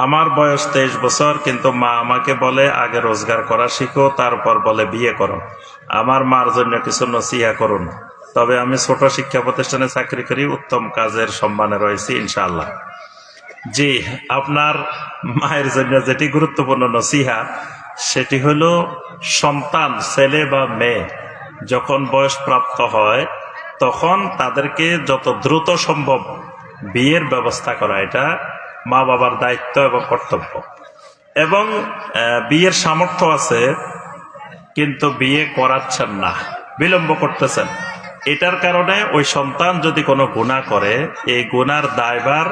আমার বয়স 23 বছর, কিন্তু মা আমাকে বলে আগে রোজগার করা শিখো, তারপর বলে বিয়ে করো। আমার মার জন্য কিছু নসিহা করুন। তবে আমি ছোট শিক্ষা প্রতিষ্ঠানে চাকরি করি, উত্তম কাজের সম্মানে রয়েছি ইনশাআল্লাহ। জি, আপনার মায়ের জন্য যেটি গুরুত্বপূর্ণ নসিহা সেটি হলো সন্তান ছেলে বা মেয়ে যখন বয়স প্রাপ্ত হয় তখন তাদেরকে যত দ্রুত সম্ভব বিয়ের ব্যবস্থা করা, এটা মা বাবার দায়িত্ব এবং কর্তব্য। এবং বিয়ের সামর্থ্য আছে কিন্তু বিয়ে করাচ্ছেন না, বিলম্ব করতেছেন। এটার কারণে ওই সন্তান যদি কোনো গুনাহ করে, এই গুনার দায়ভার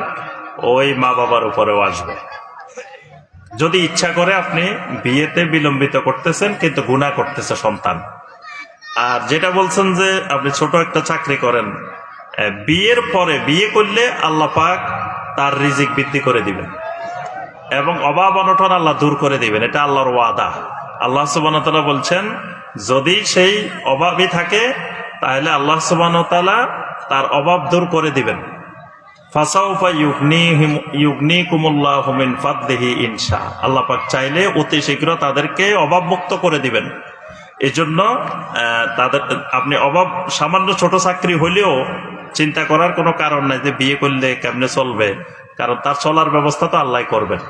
ওই মা বাবার উপরেও আসবে। যদি ইচ্ছা করে আপনি বিয়েতে বিলম্বিত করতেছেন কিন্তু গুনাহ করতেছে সন্তান। আর যেটা বলছেন যে আপনি ছোট একটা চাকরি করেন, বিয়ের পরে বিয়ে করলে আল্লাহ পাক তার রিজিক বৃদ্ধি করে দিবেন এবং অভাব অনটন আল্লাহ দূর করে দিবেন, এটা আল্লাহর ওয়াদা। আল্লাহ সুবহানাহু ওয়া তাআলা বলছেন যদি সেই অভাবই থাকে তাহলে আল্লাহ সুবহানাহু ওয়া তাআলা তার অভাব দূর করে দিবেন। ফাসাউফা ইউগনিকুমুল্লাহু মিন ফাদলিহি ইনশা, আল্লাহ পাক চাইলে অতি শীঘ্র তাদেরকে অভাব মুক্ত করে দিবেন। এজন্য তাদের আপনি অভাব সামান্য ছোট চাকরি হলেও চিন্তা করার কোনো কারণ নাই যে বিয়ে করলে কেমনে চলবে, কারণ তার চলার ব্যবস্থা তো আল্লাহ করবেন।